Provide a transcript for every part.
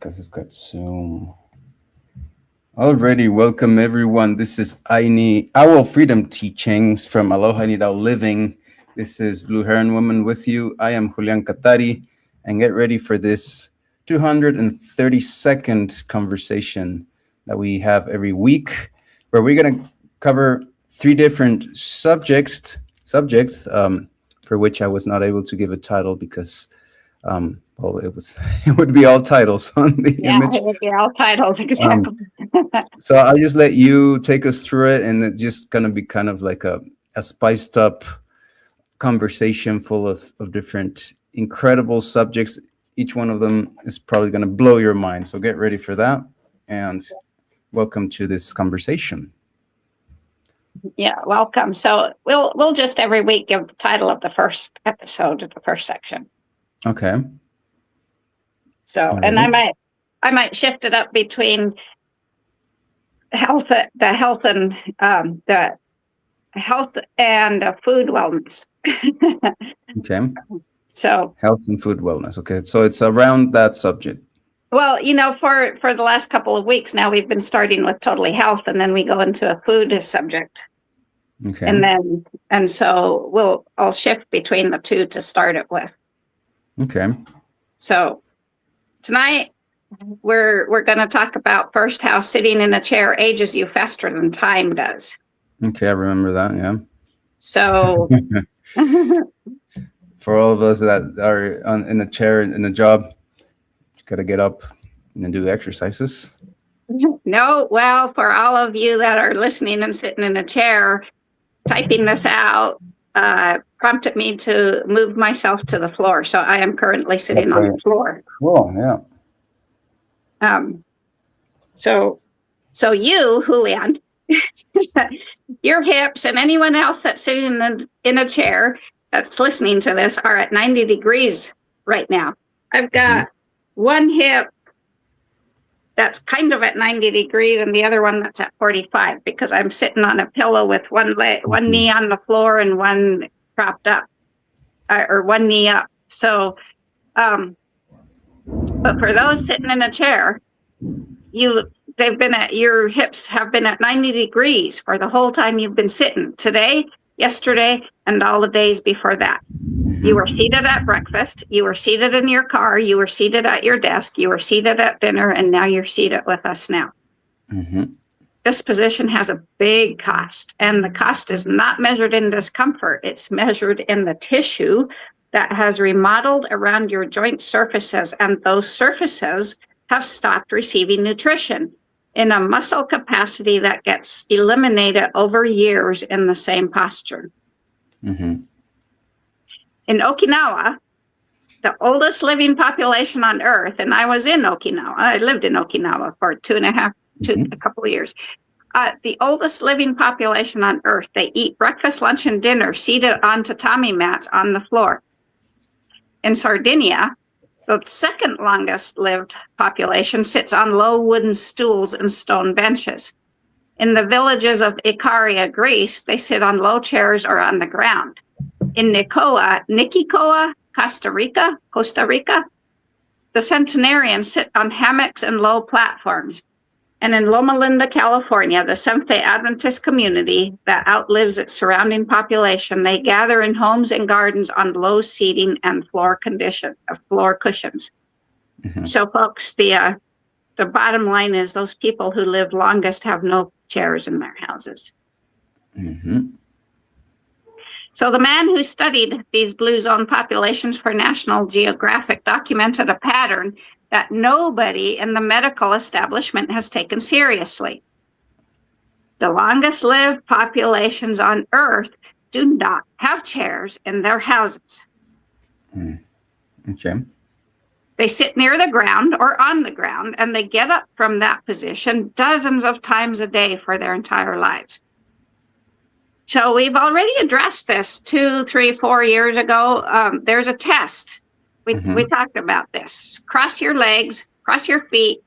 because it's got Zoom. Already, welcome everyone. This is Owl Freedom Teachings from Aloha Nidao Living. This is Blue Heron Woman with you. I am Julian Katari, and get ready for this 232nd conversation that we have every week, where we're going to cover three different subjects, for which I was not able to give a title because it would be all titles on the image. It would be all titles, exactly. So I'll just let you take us through it, and it's just gonna be kind of like a spiced up conversation full of different incredible subjects. Each one of them is probably gonna blow your mind. So get ready for that, and welcome to this conversation. Yeah, welcome. So we'll just every week give the title of the first episode of the first section. Okay. So, and I might shift it up between the health and food wellness. Okay. So health and food wellness. Okay. So it's around that subject. Well, for the last couple of weeks now, we've been starting with totally health, and then we go into a food subject. Okay. And so I'll shift between the two to start it with. Okay. So tonight we're going to talk about first how sitting in a chair ages you faster than time does. Okay, I remember that. Yeah. So for all of us that are in a chair in a job, you got to get up and do exercises. No, well, for all of you that are listening and sitting in a chair, typing this out prompted me to move myself to the floor. So I am currently sitting on the floor. Cool, yeah. So you, Julian, your hips and anyone else that's sitting in a chair that's listening to this are at 90 degrees right now. I've got one hip that's kind of at 90 degrees and the other one that's at 45 because I'm sitting on a pillow with one knee on the floor and one propped up, or one knee up. So, but for those sitting in a chair, your hips have been at 90 degrees for the whole time you've been sitting today, yesterday, and all the days before that. You were seated at breakfast, you were seated in your car, you were seated at your desk, you were seated at dinner, and now you're seated with us now. Mm-hmm. This position has a big cost, and the cost is not measured in discomfort. It's measured in the tissue that has remodeled around your joint surfaces, and those surfaces have stopped receiving nutrition in a muscle capacity that gets eliminated over years in the same posture. Mm-hmm. In Okinawa, the oldest living population on Earth, and I was in Okinawa. I lived in Okinawa for a couple of years. The oldest living population on Earth, they eat breakfast, lunch, and dinner seated on tatami mats on the floor. In Sardinia, the second longest lived population sits on low wooden stools and stone benches. In the villages of Ikaria, Greece, they sit on low chairs or on the ground. In Nicoya, Costa Rica, the centenarians sit on hammocks and low platforms. And in Loma Linda, California, the Seventh-day Adventist community that outlives its surrounding population, they gather in homes and gardens on low seating and floor cushions. Mm-hmm. So, folks, the bottom line is those people who live longest have no chairs in their houses. Mm-hmm. So the man who studied these blue zone populations for National Geographic documented a pattern that nobody in the medical establishment has taken seriously. The longest lived populations on Earth do not have chairs in their houses. Okay. They sit near the ground or on the ground, and they get up from that position dozens of times a day for their entire lives. So we've already addressed this 2, 3, 4 years ago. There's a test. We talked about this. Cross your legs, cross your feet,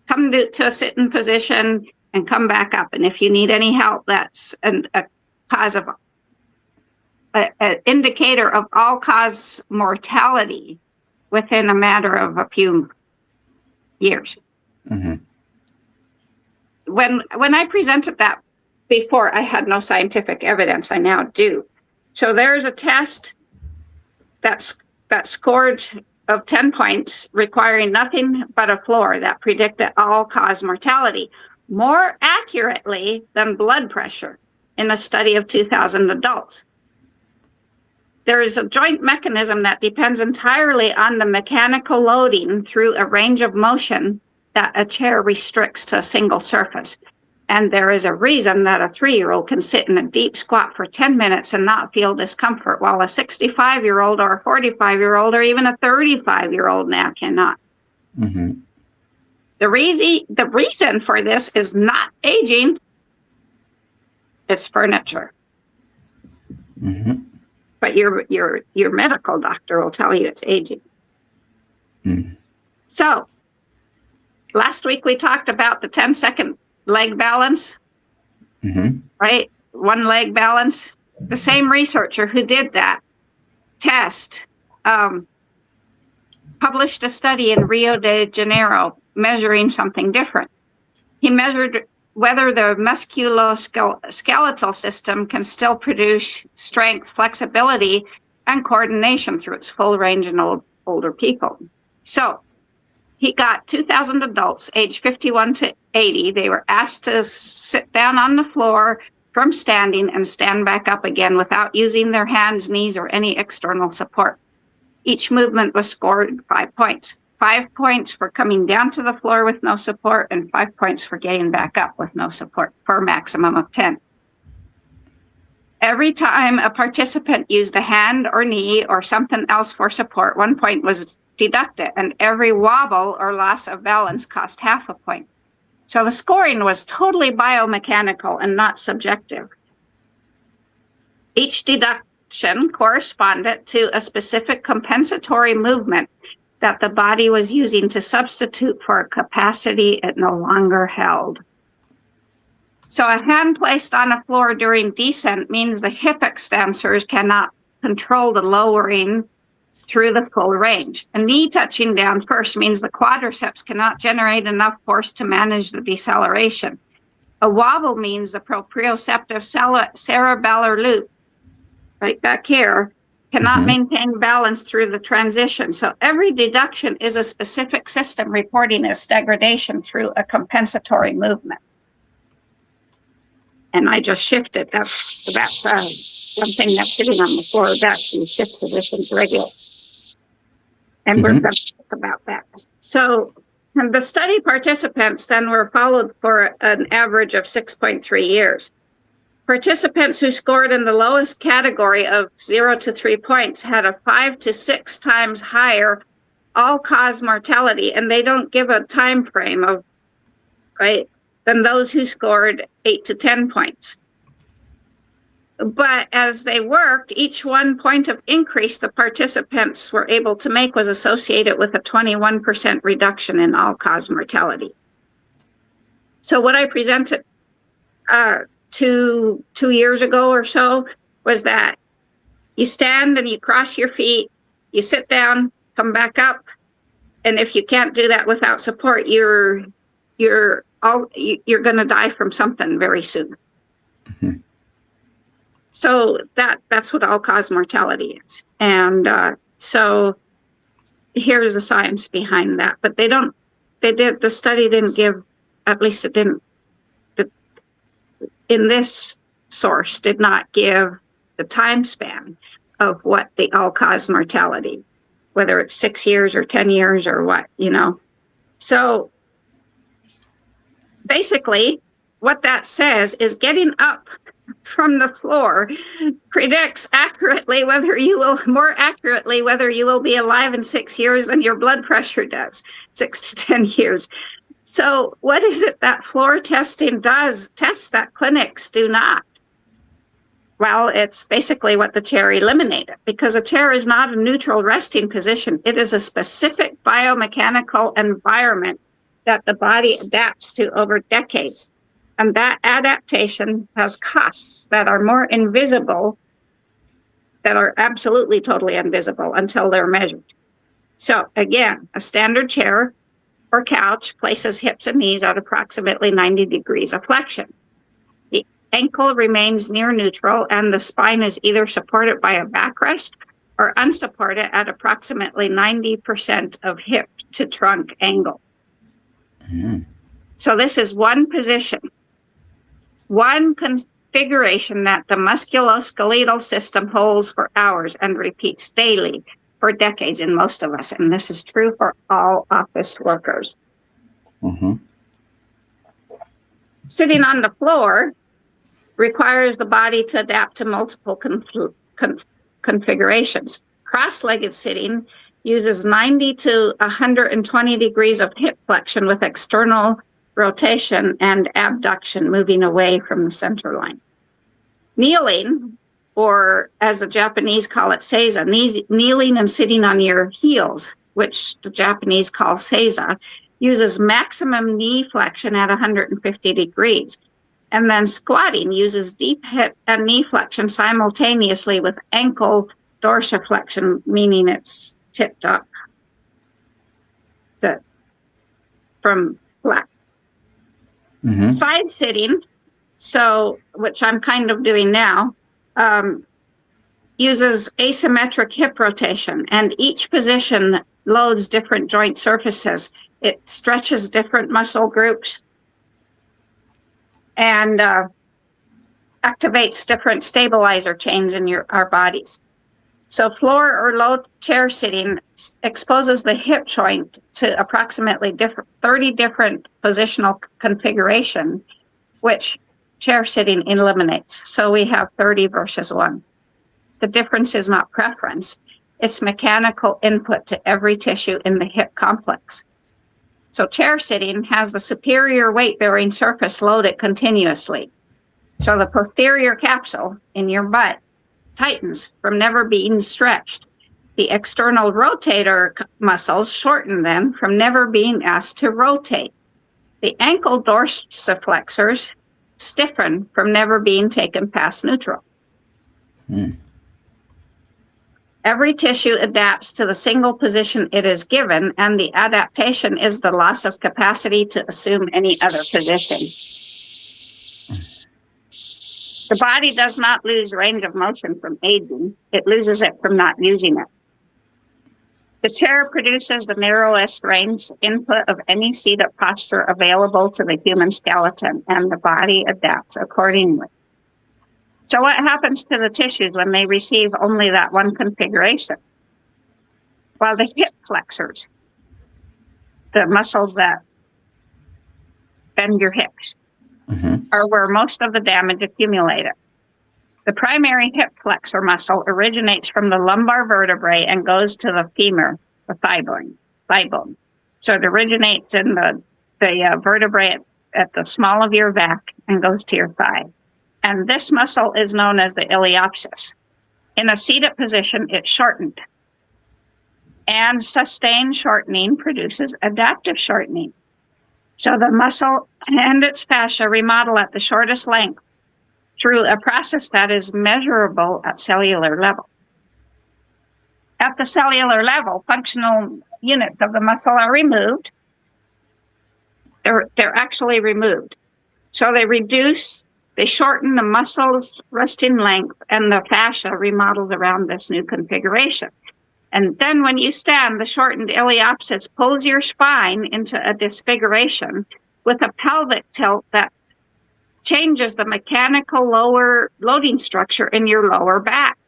come to a sitting position, and come back up. And if you need any help, that's a cause of an indicator of all-cause mortality within a matter of a few years. Mhm. When I presented that before, I had no scientific evidence. I now do. So there's a test that scored of 10 points, requiring nothing but a floor, that predicted all-cause mortality more accurately than blood pressure in a study of 2,000 adults. There is a joint mechanism that depends entirely on the mechanical loading through a range of motion that a chair restricts to a single surface. And there is a reason that a 3-year-old can sit in a deep squat for 10 minutes and not feel discomfort, while a 65-year-old or a 45-year-old or even a 35-year-old now cannot. Mm-hmm. The reason for this is not aging, it's furniture. Mm-hmm. But your medical doctor will tell you it's aging. Mm. So last week we talked about the 10-second leg balance, Mm-hmm. right? One leg balance. The same researcher who did that test published a study in Rio de Janeiro measuring something different. He measured whether the musculoskeletal system can still produce strength, flexibility, and coordination through its full range in older people. So he got 2,000 adults aged 51 to 80. They were asked to sit down on the floor from standing and stand back up again without using their hands, knees, or any external support. Each movement was scored 5 points. 5 points for coming down to the floor with no support, and 5 points for getting back up with no support, for a maximum of 10. Every time a participant used a hand or knee or something else for support, 1 point was deducted, and every wobble or loss of balance cost half a point. So the scoring was totally biomechanical and not subjective. Each deduction corresponded to a specific compensatory movement that the body was using to substitute for a capacity it no longer held. So a hand placed on a floor during descent means the hip extensors cannot control the lowering through the full range. A knee touching down first means the quadriceps cannot generate enough force to manage the deceleration. A wobble means the proprioceptive cerebellar loop, right back here, cannot maintain balance through the transition. So every deduction is a specific system reporting its degradation through a compensatory movement. And I just shifted. That's something that's sitting on the floor. That's in shift positions regular. And we're going to talk about that. So the study participants then were followed for an average of 6.3 years. Participants who scored in the lowest category of 0 to 3 points had a 5 to 6 times higher all-cause mortality, and they don't give a time frame of, right, than those who scored 8 to 10 points. But as they worked, each 1 point of increase the participants were able to make was associated with a 21% reduction in all-cause mortality. So what I presented 2 years ago or so was that you stand and you cross your feet, you sit down, come back up, and if you can't do that without support, you're going to die from something very soon. Mm-hmm. So that's what all-cause mortality is. And so here's the science behind that. But the study didn't give, at least it didn't, in this source, did not give the time span of what the all-cause mortality, whether it's 6 years or 10 years or what, you know. So basically, what that says is getting up from the floor predicts more accurately whether you will be alive in 6 years than your blood pressure does, 6 to 10 years. So what is it that floor testing does? Tests that clinics do not. Well, it's basically what the chair eliminated, because a chair is not a neutral resting position. It is a specific biomechanical environment that the body adapts to over decades. And that adaptation has costs that are more invisible, that are absolutely totally invisible until they're measured. So again, a standard chair or couch places hips and knees at approximately 90 degrees of flexion. The ankle remains near neutral and the spine is either supported by a backrest or unsupported at approximately 90% of hip to trunk angle. So this is one position, one configuration that the musculoskeletal system holds for hours and repeats daily for decades in most of us. And this is true for all office workers. Sitting on the floor requires the body to adapt to multiple configurations. Cross-legged sitting uses 90 to 120 degrees of hip flexion with external rotation and abduction moving away from the center line. Kneeling, or as the Japanese call it, seiza, kneeling and sitting on your heels, which the Japanese call seiza, uses maximum knee flexion at 150 degrees. And then squatting uses deep hip and knee flexion simultaneously with ankle dorsiflexion, meaning it's tipped up from flat. Side sitting, so which I'm kind of doing now, uses asymmetric hip rotation, and each position loads different joint surfaces. It stretches different muscle groups and activates different stabilizer chains in our bodies. So floor or low chair sitting exposes the hip joint to approximately 30 different positional configuration, which chair sitting eliminates. So we have 30 versus 1. The difference is not preference. It's mechanical input to every tissue in the hip complex. So chair sitting has the superior weight-bearing surface loaded continuously. So the posterior capsule in your butt tightens from never being stretched. The external rotator muscles shorten then from never being asked to rotate. The ankle dorsiflexors stiffen from never being taken past neutral. Every tissue adapts to the single position it is given, and the adaptation is the loss of capacity to assume any other position. The body does not lose range of motion from aging. It loses it from not using it. The chair produces the narrowest range input of any seated posture available to the human skeleton, and the body adapts accordingly. So what happens to the tissues when they receive only that one configuration? Well, the hip flexors, the muscles that bend your hips, are where most of the damage accumulated. The primary hip flexor muscle originates from the lumbar vertebrae and goes to the femur, the thigh bone. So it originates in the vertebrae at the small of your back and goes to your thigh. And this muscle is known as the iliopsis. In a seated position, it's shortened. And sustained shortening produces adaptive shortening. So the muscle and its fascia remodel at the shortest length through a process that is measurable at cellular level. At the cellular level, functional units of the muscle are removed. They're actually removed. So they shorten the muscle's resting length, and the fascia remodels around this new configuration. And then when you stand, the shortened iliopsis pulls your spine into a disfiguration with a pelvic tilt that changes the mechanical lower loading structure in your lower back.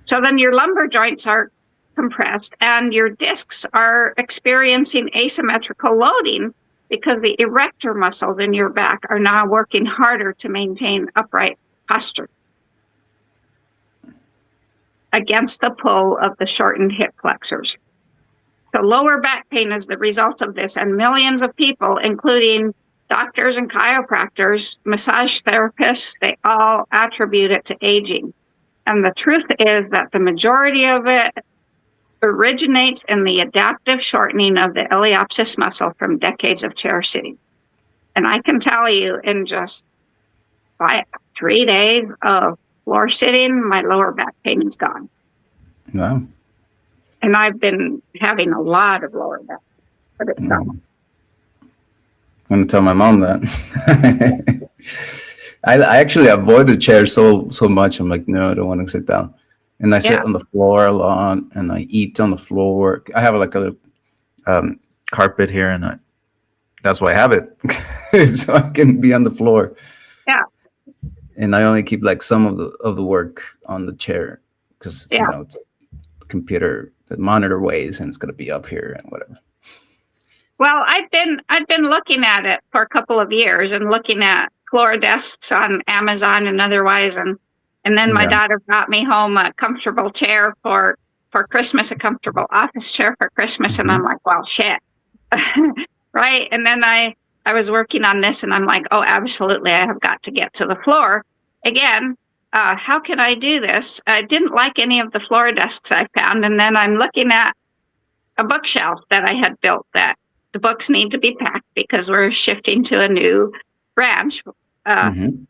So then your lumbar joints are compressed and your discs are experiencing asymmetrical loading because the erector muscles in your back are now working harder to maintain upright posture against the pull of the shortened hip flexors. So lower back pain is the result of this, and millions of people, including doctors and chiropractors, massage therapists, they all attribute it to aging. And the truth is that the majority of it originates in the adaptive shortening of the iliopsis muscle from decades of chair sitting. And I can tell you in just 3 days of floor sitting, my lower back pain is gone. Wow. And I've been having a lot of lower back for itself. I'm going to tell my mom that. I actually avoid the chair so much. I'm like, no, I don't want to sit down. And I sit on the floor a lot, and I eat on the floor. I have like a carpet here, and that's why I have it, so I can be on the floor. Yeah. And I only keep like some of the work on the chair because it's the computer, the monitor weighs, and it's going to be up here and whatever. Well, I've been looking at it for a couple of years and looking at floor desks on Amazon and otherwise, and then my daughter brought me home a comfortable chair for Christmas, a comfortable office chair for Christmas, and I'm like, well, shit, right? And then I was working on this, and I'm like, oh, absolutely, I have got to get to the floor again. How can I do this? I didn't like any of the floor desks I found, and then I'm looking at a bookshelf that I had built that the books need to be packed because we're shifting to a new branch. And,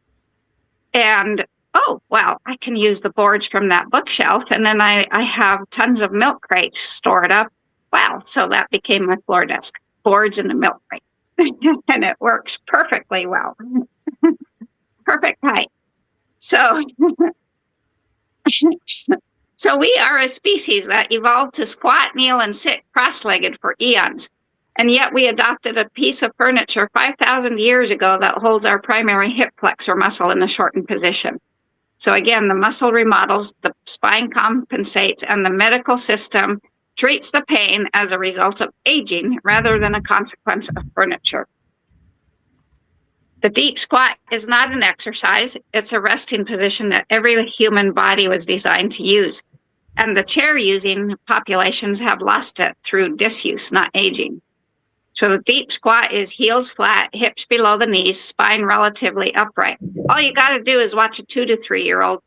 oh, well, I can use the boards from that bookshelf. And then I have tons of milk crates stored up. Wow. So that became my floor desk, boards and the milk crate. And it works perfectly well. Perfect height. So, so we are a species that evolved to squat, kneel, and sit cross-legged for eons. And yet we adopted a piece of furniture 5,000 years ago that holds our primary hip flexor muscle in a shortened position. So again, the muscle remodels, the spine compensates, and the medical system treats the pain as a result of aging rather than a consequence of furniture. The deep squat is not an exercise. It's a resting position that every human body was designed to use. And the chair-using populations have lost it through disuse, not aging. So the deep squat is heels flat, hips below the knees, spine relatively upright. All you got to do is watch a 2 to 3 year old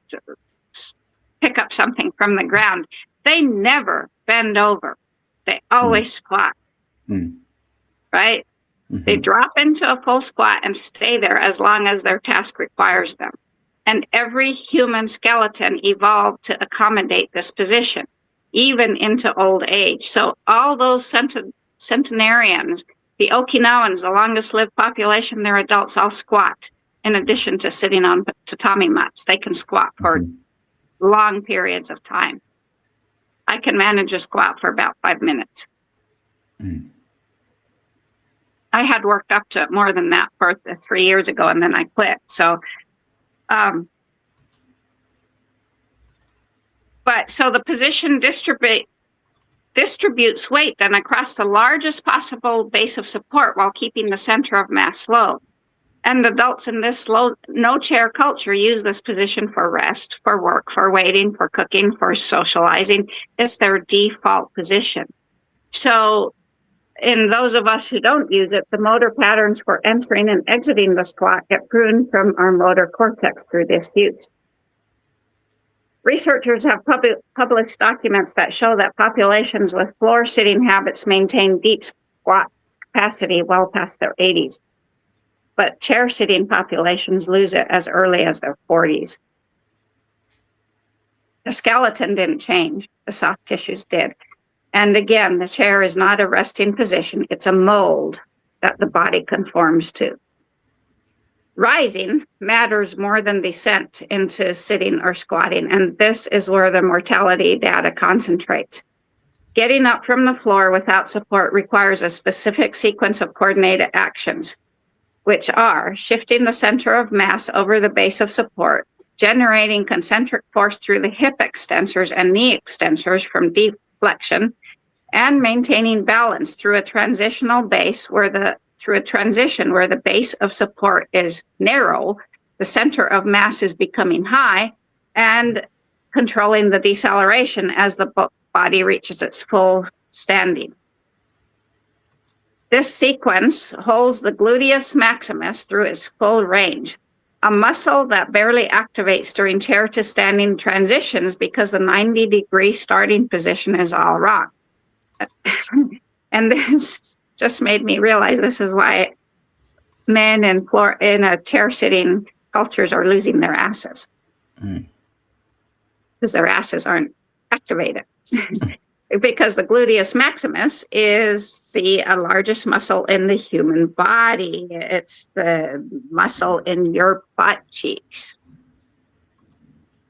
pick up something from the ground. They never bend over. They always squat, right? They drop into a full squat and stay there as long as their task requires them. And every human skeleton evolved to accommodate this position, even into old age. So all those centenarians, the Okinawans, the longest lived population, their adults all squat in addition to sitting on tatami mats. They can squat for long periods of time. I can manage a squat for about 5 minutes. I had worked up to more than that for 3 years ago, and then I quit. So, so the position distributes weight then across the largest possible base of support while keeping the center of mass low. And adults in this no-chair culture use this position for rest, for work, for waiting, for cooking, for socializing. It's their default position. So in those of us who don't use it, the motor patterns for entering and exiting the squat get pruned from our motor cortex through this use. Researchers have published documents that show that populations with floor-sitting habits maintain deep squat capacity well past their 80s. But chair-sitting populations lose it as early as their 40s. The skeleton didn't change, the soft tissues did. And again, the chair is not a resting position, it's a mold that the body conforms to. Rising matters more than descent into sitting or squatting, and this is where the mortality data concentrates. Getting up from the floor without support requires a specific sequence of coordinated actions, which are shifting the center of mass over the base of support, generating concentric force through the hip extensors and knee extensors from deep flexion, and maintaining balance through a transition where the base of support is narrow, the center of mass is becoming high, and controlling the deceleration as the body reaches its full standing. This sequence holds the gluteus maximus through its full range, a muscle that barely activates during chair to standing transitions because the 90-degree starting position is all wrong. And this just made me realize this is why men in a chair-sitting cultures are losing their asses. Because their asses aren't activated. because the gluteus maximus is the largest muscle in the human body. It's the muscle in your butt cheeks.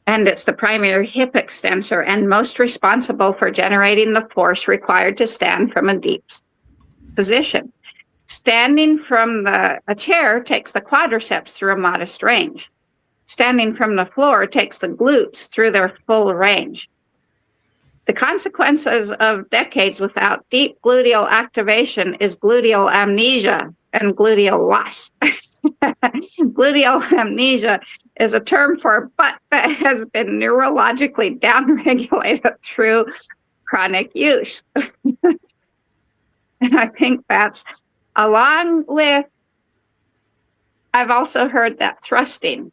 And it's the primary hip extensor and most responsible for generating the force required to stand from a deep position. Standing from a chair takes the quadriceps through a modest range. Standing from the floor takes the glutes through their full range. The consequences of decades without deep gluteal activation is gluteal amnesia and gluteal loss. Gluteal amnesia is a term for a butt that has been neurologically downregulated through chronic use. And I think that's along with, I've also heard that thrusting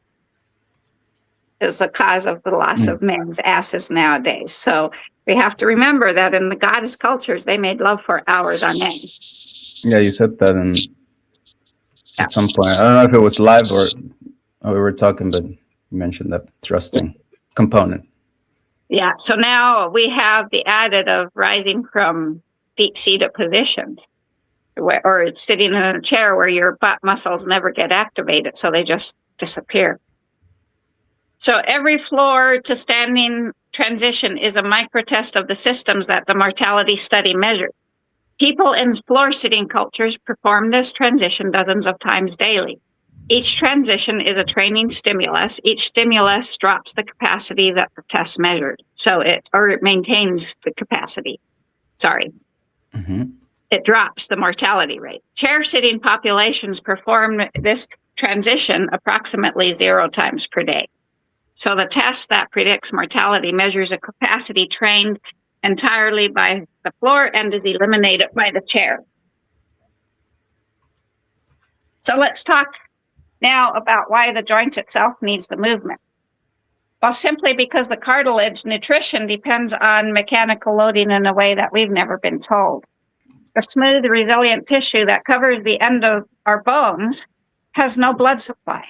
is the cause of the loss of men's asses nowadays. So we have to remember that in the goddess cultures, they made love for hours on end. Yeah, you said that at some point. I don't know if it was live or we were talking, but you mentioned that thrusting component. Yeah, so now we have the added of rising from deep-seated positions, or sitting in a chair where your butt muscles never get activated, so they just disappear. So every floor to standing transition is a microtest of the systems that the mortality study measured. People in floor-sitting cultures perform this transition dozens of times daily. Each transition is a training stimulus. Each stimulus drops the capacity that the test measured. So it maintains the capacity. Sorry. Mm-hmm. It drops the mortality rate. Chair-sitting populations perform this transition approximately 0 times per day. So the test that predicts mortality measures a capacity trained entirely by the floor and is eliminated by the chair. So let's talk now about why the joint itself needs the movement. Well, simply because the cartilage nutrition depends on mechanical loading in a way that we've never been told. The smooth, resilient tissue that covers the end of our bones has no blood supply.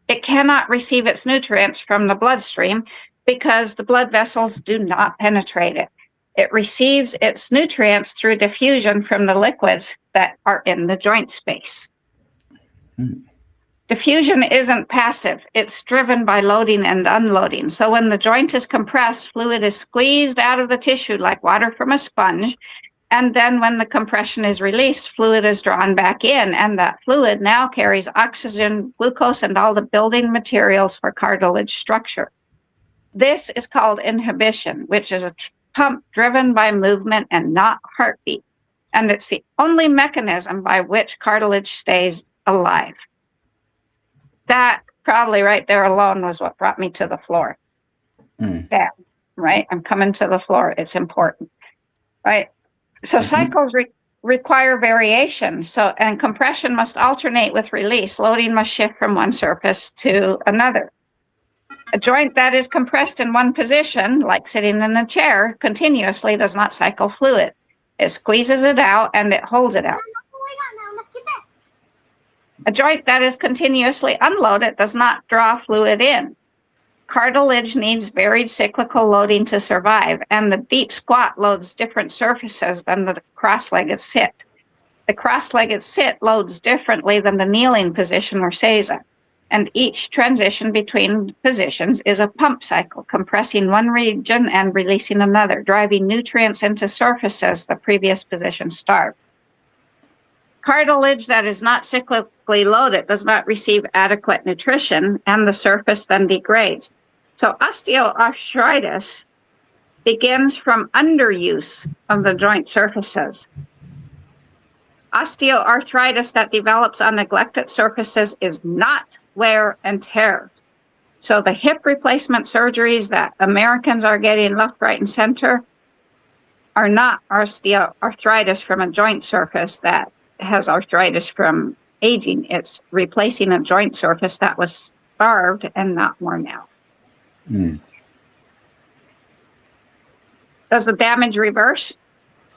It cannot receive its nutrients from the bloodstream because the blood vessels do not penetrate it. It receives its nutrients through diffusion from the liquids that are in the joint space. Diffusion isn't passive. It's driven by loading and unloading. So when the joint is compressed, fluid is squeezed out of the tissue like water from a sponge. And then when the compression is released, fluid is drawn back in. And that fluid now carries oxygen, glucose, and all the building materials for cartilage structure. This is called inhibition, which is a pump driven by movement and not heartbeat. And it's the only mechanism by which cartilage stays alive. That probably right there alone was what brought me to the floor. Yeah, right? I'm coming to the floor. It's important, right? So cycles require variation. And compression must alternate with release. Loading must shift from one surface to another. A joint that is compressed in one position, like sitting in a chair, continuously does not cycle fluid. It squeezes it out and it holds it out. A joint that is continuously unloaded does not draw fluid in. Cartilage needs varied cyclical loading to survive, and the deep squat loads different surfaces than the cross-legged sit. The cross-legged sit loads differently than the kneeling position or seiza, and each transition between positions is a pump cycle, compressing one region and releasing another, driving nutrients into surfaces the previous position starved. Cartilage that is not cyclically loaded does not receive adequate nutrition, and the surface then degrades. So osteoarthritis begins from underuse of the joint surfaces. Osteoarthritis that develops on neglected surfaces is not wear and tear. So the hip replacement surgeries that Americans are getting left, right, and center are not osteoarthritis from a joint surface that has arthritis from aging. It's replacing a joint surface that was starved and not worn out. Does the damage reverse?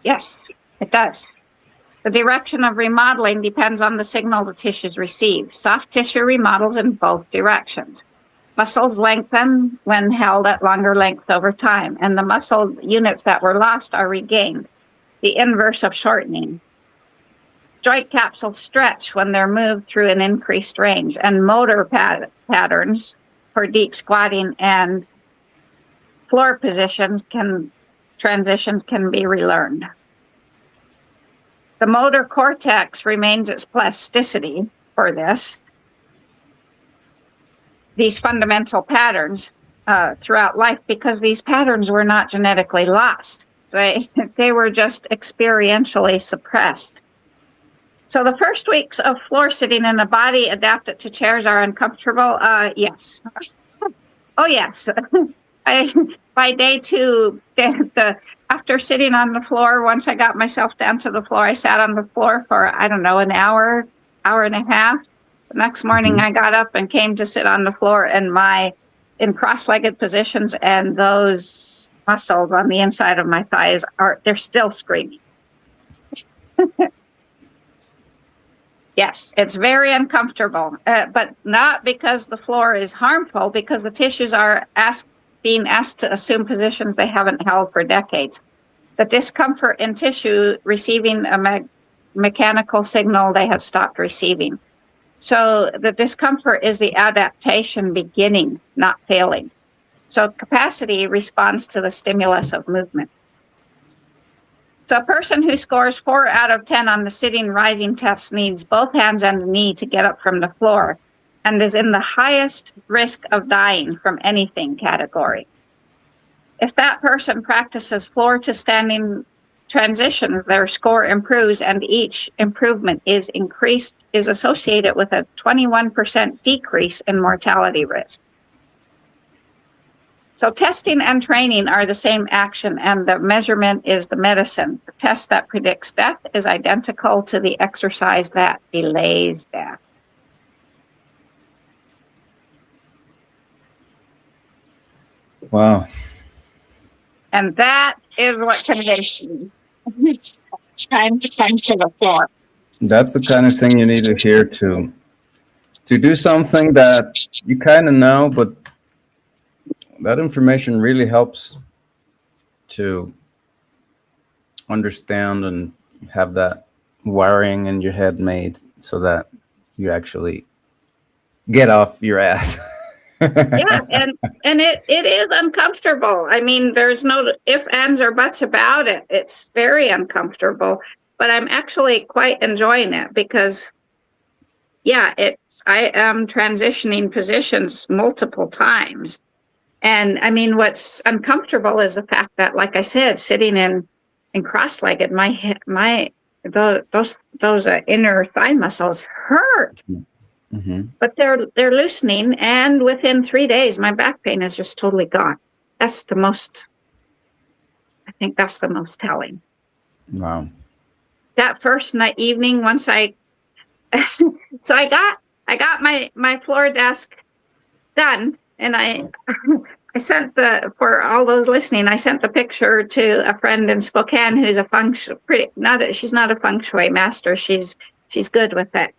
Yes, it does. The direction of remodeling depends on the signal the tissues receive. Soft tissue remodels in both directions. Muscles lengthen when held at longer lengths over time, and the muscle units that were lost are regained, the inverse of shortening. Joint capsules stretch when they're moved through an increased range, and motor patterns for deep squatting and floor transitions can be relearned. The motor cortex remains its plasticity for these fundamental patterns throughout life, because these patterns were not genetically lost. They were just experientially suppressed. So the first weeks of floor sitting in a body adapted to chairs are uncomfortable. Yes. Oh, yes. By day 2, after sitting on the floor, once I got myself down to the floor, I sat on the floor for, I don't know, an hour and a half. The next morning I got up and came to sit on the floor, and in cross-legged positions, and those muscles on the inside of my thighs they're still screaming. Yes, it's very uncomfortable, but not because the floor is harmful, because the tissues are being asked to assume positions they haven't held for decades. The discomfort in tissue receiving a mechanical signal they have stopped receiving. So the discomfort is the adaptation beginning, not failing. So capacity responds to the stimulus of movement. So a person who scores 4 out of 10 on the sitting rising test needs both hands and a knee to get up from the floor, and is in the highest risk of dying from anything category. If that person practices floor to standing transition, their score improves, and each improvement is associated with a 21% decrease in mortality risk. So testing and training are the same action, and the measurement is the medicine. The test that predicts death is identical to the exercise that delays death. Wow. And that is what convinced me. Time to the floor. That's the kind of thing you need to hear to do something that you kind of know, but that information really helps to understand and have that wiring in your head made so that you actually get off your ass. Yeah, and it is uncomfortable. I mean, there's no ifs, ands, or buts about it. It's very uncomfortable, but I'm actually quite enjoying it because, yeah, I am transitioning positions multiple times. And I mean, what's uncomfortable is the fact that, like I said, sitting in cross-legged, those inner thigh muscles hurt. Mm-hmm. But they're loosening, and within 3 days, my back pain is just totally gone. I think that's the most telling. Wow. That first evening, once I got my floor desk done, and I sent for all those listening, I sent the picture to a friend in Spokane who's she's not a feng shui master. She's good with it.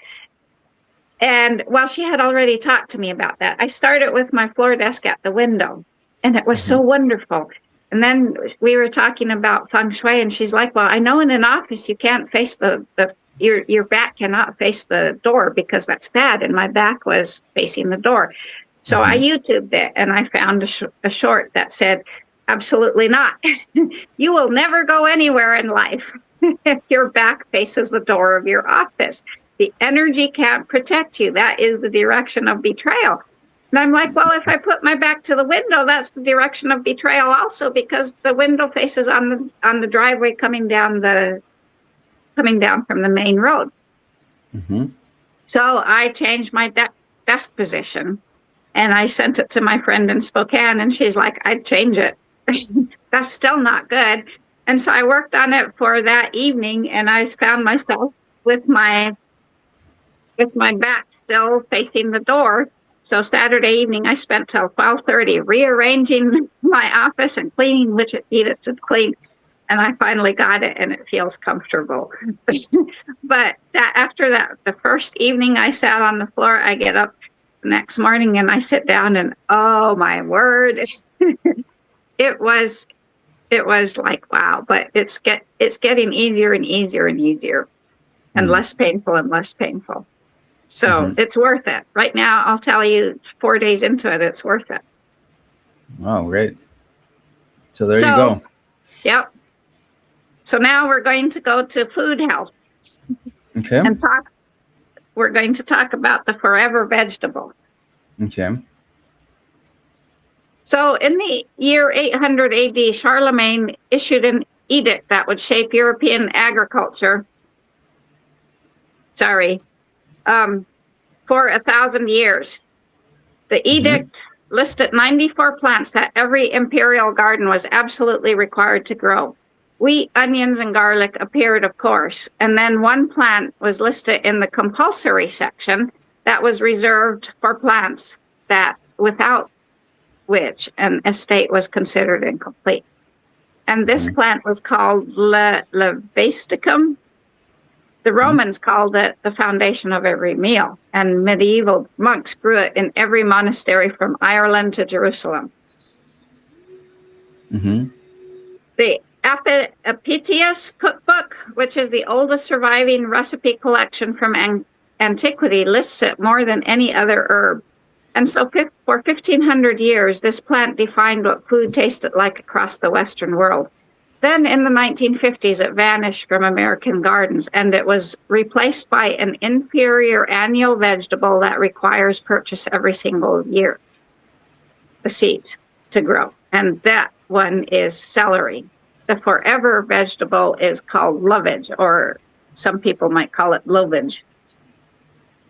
And while she had already talked to me about that, I started with my floor desk at the window, and it was so wonderful. And then we were talking about feng shui, and she's like, well, I know in an office you can't face your back cannot face the door because that's bad. And my back was facing the door. So I YouTubed it, and I found a short that said, absolutely not. You will never go anywhere in life if your back faces the door of your office. The energy can't protect you. That is the direction of betrayal. And I'm like, well, if I put my back to the window, that's the direction of betrayal also, because the window faces on the driveway coming down from the main road. Mm-hmm. So I changed my desk position, and I sent it to my friend in Spokane, and she's like, I'd change it. That's still not good. And so I worked on it for that evening, and I found myself with my back still facing the door. So Saturday evening, I spent till 12:30 rearranging my office and cleaning, which it needed to clean. And I finally got it, and it feels comfortable. But after that, the first evening I sat on the floor, I get up, next morning and I sit down and, oh my word, it was like, wow, but it's getting easier and easier and easier and less painful and less painful. So it's worth it. Right now, I'll tell you, 4 days into it, it's worth it. Wow, great. So there you go. Yep. So now we're going to go to food health. Okay. And we're going to talk about the forever vegetable. Okay. So in the year 800 AD, Charlemagne issued an edict that would shape European agriculture. For 1,000 years. The edict listed 94 plants that every imperial garden was absolutely required to grow. Wheat, onions, and garlic appeared, of course. And then one plant was listed in the compulsory section that was reserved for plants that without which an estate was considered incomplete. And this plant was called Levaticum. The Romans called it the foundation of every meal, and medieval monks grew it in every monastery from Ireland to Jerusalem. The Apicius cookbook, which is the oldest surviving recipe collection from antiquity, lists it more than any other herb. And so for 1,500 years, this plant defined what food tasted like across the Western world. Then in the 1950s, it vanished from American gardens, and it was replaced by an inferior annual vegetable that requires purchase every single year, the seeds to grow. And that one is celery. The forever vegetable is called lovage, or some people might call it lovage.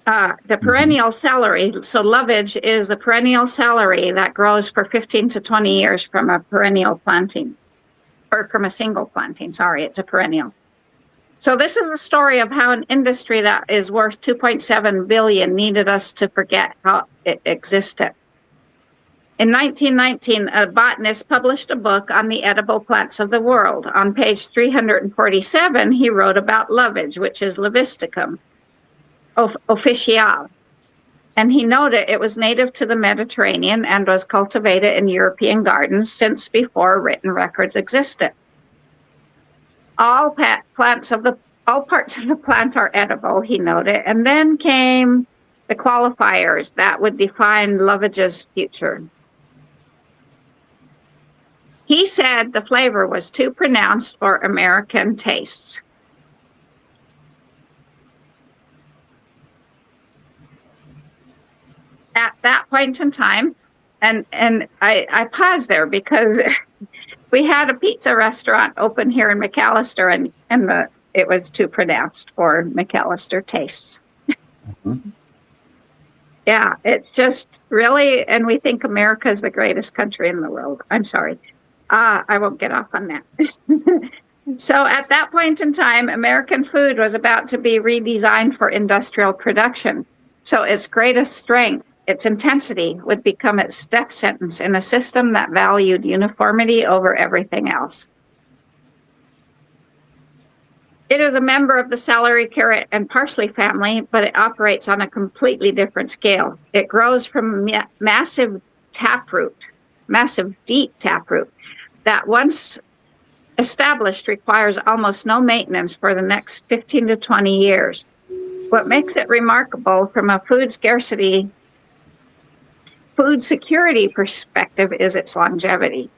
The perennial celery, so lovage is the perennial celery that grows for 15 to 20 years from a perennial planting. Or from a single planting, it's a perennial. So this is a story of how an industry that is worth 2.7 billion needed us to forget how it existed. In 1919, a botanist published a book on the edible plants of the world. On page 347, he wrote about lovage, which is Levaticum officiale. And he noted it was native to the Mediterranean and was cultivated in European gardens since before written records existed. All parts of the plant are edible, he noted. And then came the qualifiers that would define lovage's future. He said the flavor was too pronounced for American tastes. At that point in time, and I paused there because we had a pizza restaurant open here in McAllister, and it was too pronounced for McAllister tastes. Yeah, it's just really, and we think America is the greatest country in the world. I'm sorry. I won't get off on that. So at that point in time, American food was about to be redesigned for industrial production. So its greatest strength, its intensity, would become its death sentence in a system that valued uniformity over everything else. It is a member of the celery, carrot, and parsley family, but it operates on a completely different scale. It grows from massive deep taproot that once established requires almost no maintenance for the next 15 to 20 years. What makes it remarkable from a food security perspective is its longevity.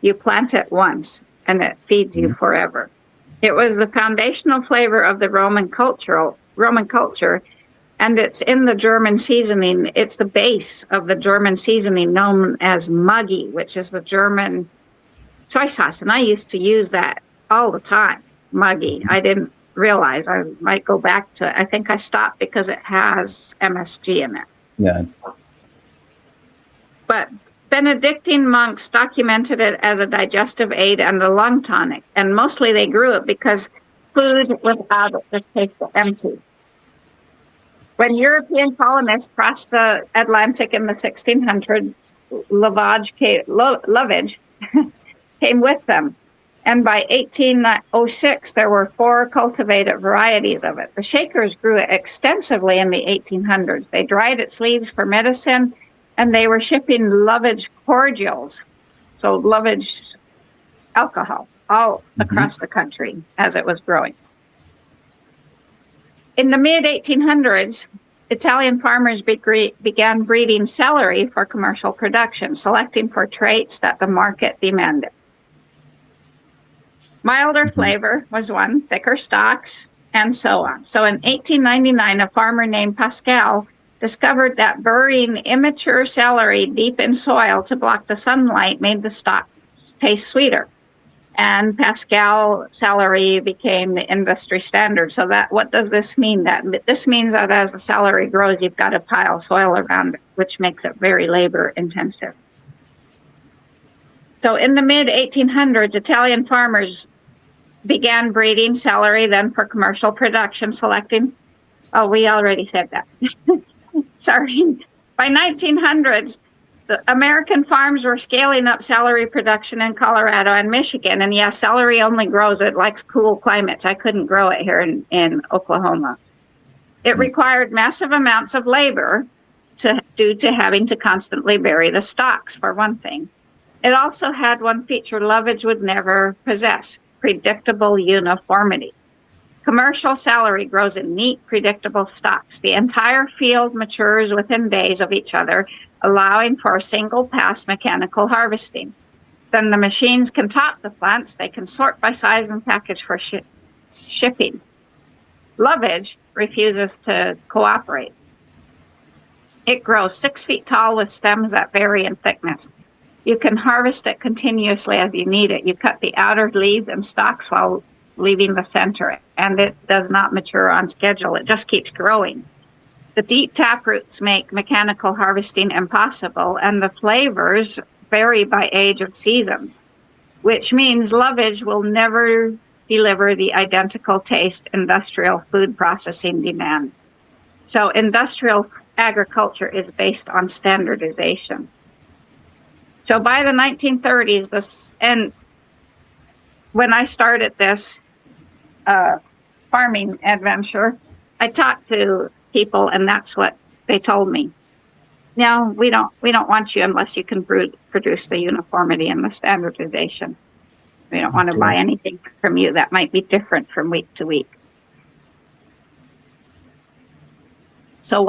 You plant it once and it feeds you forever. It was the foundational flavor of the Roman culture, and it's in the German seasoning. It's the base of the German seasoning known as Maggi, which is the German soy sauce. And I used to use that all the time, Maggi. I didn't realize. I might go back to it. I think I stopped because it has MSG in it. Yeah. But Benedictine monks documented it as a digestive aid and a lung tonic, and mostly they grew it because food without it just tastes empty. When European colonists crossed the Atlantic in the 1600s, lovage came with them, And by 1806, there were 4 cultivated varieties of it. The Shakers grew it extensively in the 1800s. They dried its leaves for medicine, and they were shipping Lovage cordials, so Lovage alcohol, all across the country as it was growing. In the mid-1800s, Italian farmers began breeding celery for commercial production, selecting for traits that the market demanded. Milder flavor was one, thicker stalks, and so on. So in 1899, a farmer named Pascal discovered that burying immature celery deep in soil to block the sunlight made the stalks taste sweeter. And Pascal celery became the industry standard. So that, what does this mean? This means that as the celery grows, you've got to pile soil around it, which makes it very labor intensive. So in the mid-1800s, Italian farmers began breeding celery then for commercial production, selecting, oh, we already said that. Sorry. By 1900s, the American farms were scaling up celery production in Colorado and Michigan. And yes, celery only grows, it likes cool climates. I couldn't grow it here in Oklahoma. It required massive amounts of labor due to having to constantly bury the stalks, for one thing. It also had one feature Lovage would never possess: predictable uniformity. Commercial celery grows in neat, predictable stalks. The entire field matures within days of each other, allowing for a single-pass mechanical harvesting. Then the machines can top the plants. They can sort by size and package for shipping. Lovage refuses to cooperate. It grows 6 feet tall with stems that vary in thickness. You can harvest it continuously as you need it. You cut the outer leaves and stalks while leaving the center, and it does not mature on schedule. It just keeps growing. The deep tap roots make mechanical harvesting impossible, and the flavors vary by age of season, which means Lovage will never deliver the identical taste industrial food processing demands. So industrial agriculture is based on standardization. So by the 1930s, and when I started this farming adventure, I talked to people, and that's what they told me. No, we don't want you unless you can produce the uniformity and the standardization. We don't want to buy anything from you that might be different from week to week. So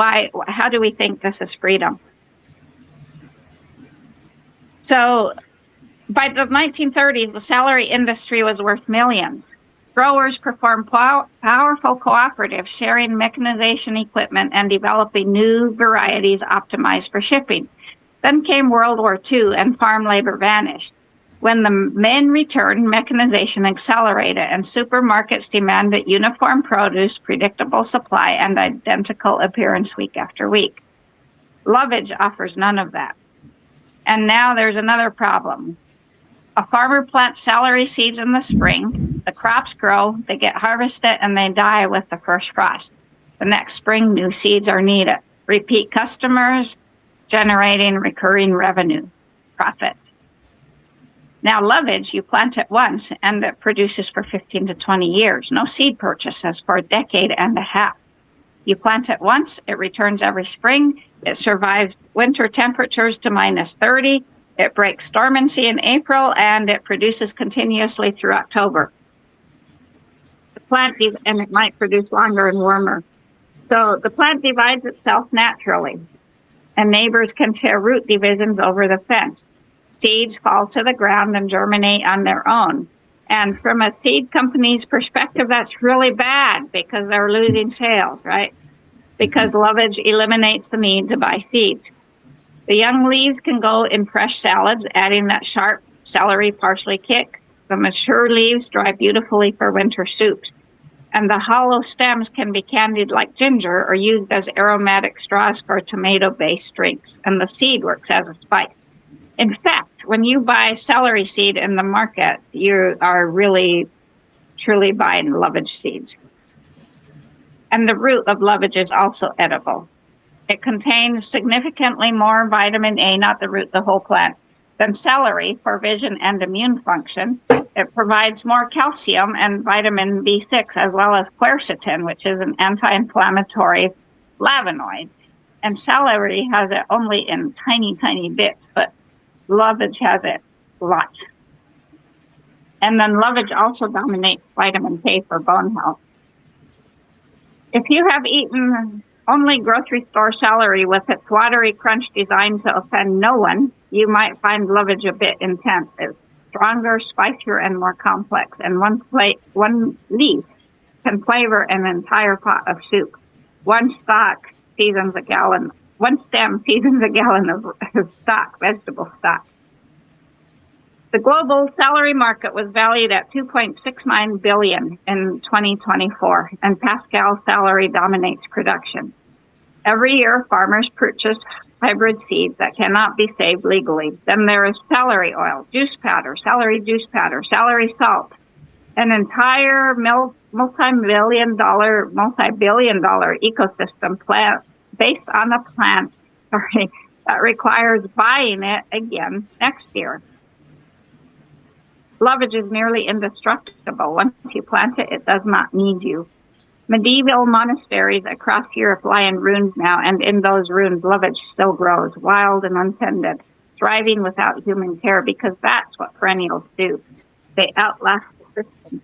how do we think this is freedom? So by the 1930s, the celery industry was worth millions. Growers performed powerful cooperatives, sharing mechanization equipment and developing new varieties optimized for shipping. Then came World War II, and farm labor vanished. When the men returned, mechanization accelerated, and supermarkets demanded uniform produce, predictable supply, and identical appearance week after week. Lovage offers none of that. And now there's another problem. A farmer plants celery seeds in the spring, the crops grow, they get harvested, and they die with the first frost. The next spring, new seeds are needed. Repeat customers, generating recurring revenue, profit. Now, Lovage, you plant it once, and it produces for 15 to 20 years. No seed purchases for a decade and a half. You plant it once, it returns every spring, it survives winter temperatures to -30, it breaks dormancy in April, and it produces continuously through October. The plant, and it might produce longer and warmer. So the plant divides itself naturally, and neighbors can share root divisions over the fence. Seeds fall to the ground and germinate on their own. And from a seed company's perspective, that's really bad because they're losing sales, right? Because Lovage eliminates the need to buy seeds. The young leaves can go in fresh salads, adding that sharp celery parsley kick. The mature leaves dry beautifully for winter soups. And the hollow stems can be candied like ginger or used as aromatic straws for tomato-based drinks. And the seed works as a spice. In fact, when you buy celery seed in the market, you are really, truly buying Lovage seeds. And the root of Lovage is also edible. It contains significantly more vitamin A, not the root, the whole plant, than celery for vision and immune function. It provides more calcium and vitamin B6, as well as quercetin, which is an anti-inflammatory flavonoid. And celery has it only in tiny, tiny bits, but lovage has it lots. And then lovage also dominates vitamin K for bone health. If you have eaten only grocery store celery with its watery crunch designed to offend no one, you might find lovage a bit intense. It's stronger, spicier, and more complex. And one leaf can flavor an entire pot of soup. One stem seasons a gallon of stock, vegetable stock. The global celery market was valued at $2.69 billion in 2024, and Pascal celery dominates production. Every year, farmers purchase hybrid seeds that cannot be saved legally. Then there is celery oil, celery juice powder, celery salt, an entire multi-billion dollar ecosystem plant based on a plant that requires buying it again next year. Lovage is nearly indestructible. Once you plant it, it does not need you. Medieval monasteries across Europe lie in ruins now, and in those ruins, lovage still grows, wild and untended, thriving without human care, because that's what perennials do. They outlast the system.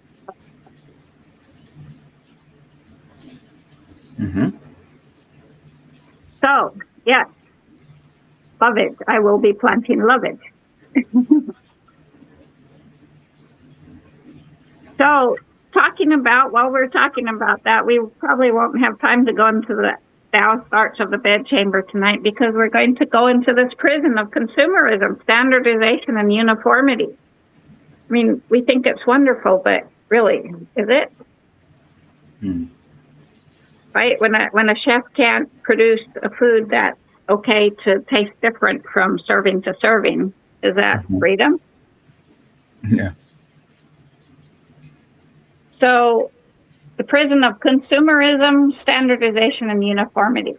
Mm-hmm. So, yes, lovage. I will be planting lovage. So, while we're talking about that, we probably won't have time to go into the Taoist arts of the bedchamber tonight, because we're going to go into this prison of consumerism, standardization, and uniformity. I mean, we think it's wonderful, but really, is it? Right? When a chef can't produce a food that's okay to taste different from serving to serving, is that freedom? Yeah. So, the prison of consumerism, standardization, and uniformity.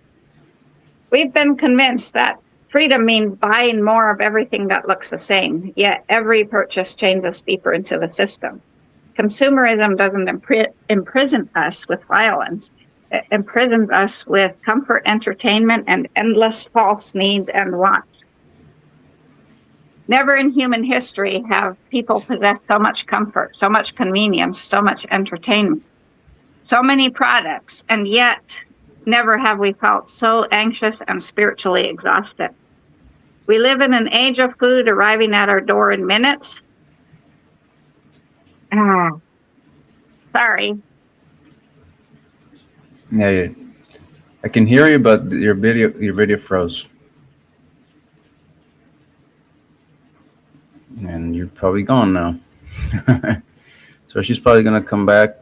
We've been convinced that freedom means buying more of everything that looks the same, yet every purchase chains us deeper into the system. Consumerism doesn't imprison us with violence. It imprisons us with comfort, entertainment, and endless false needs and wants. Never in human history have people possessed so much comfort, so much convenience, so much entertainment, so many products, and yet never have we felt so anxious and spiritually exhausted. We live in an age of food arriving at our door in minutes. Sorry. Yeah, I can hear you, but your video froze. And you're probably gone now. So she's probably gonna come back,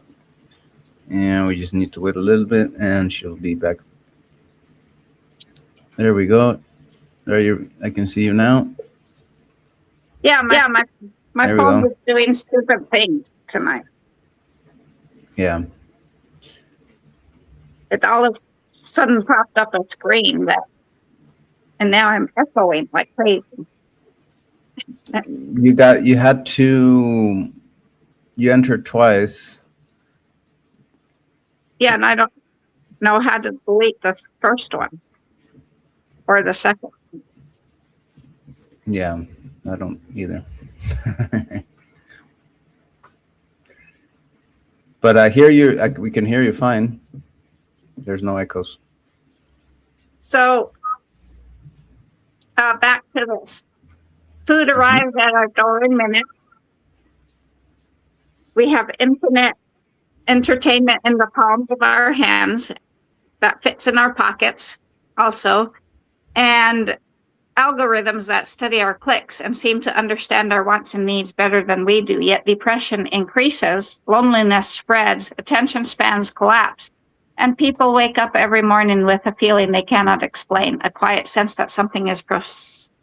and we just need to wait a little bit, and she'll be back. There we go. I can see you now. Yeah, my phone was doing stupid things tonight. Yeah. It all of a sudden popped up a screen and now I'm echoing like crazy. You entered twice. Yeah, and I don't know how to delete the first one or the second. Yeah, I don't either. But I hear you. We can hear you fine. There's no echoes. So, back to this. Food arrives at our door in minutes. We have infinite entertainment in the palms of our hands that fits in our pockets also, and algorithms that study our clicks and seem to understand our wants and needs better than we do. Yet depression increases, loneliness spreads, attention spans collapse, and people wake up every morning with a feeling they cannot explain, a quiet sense that something is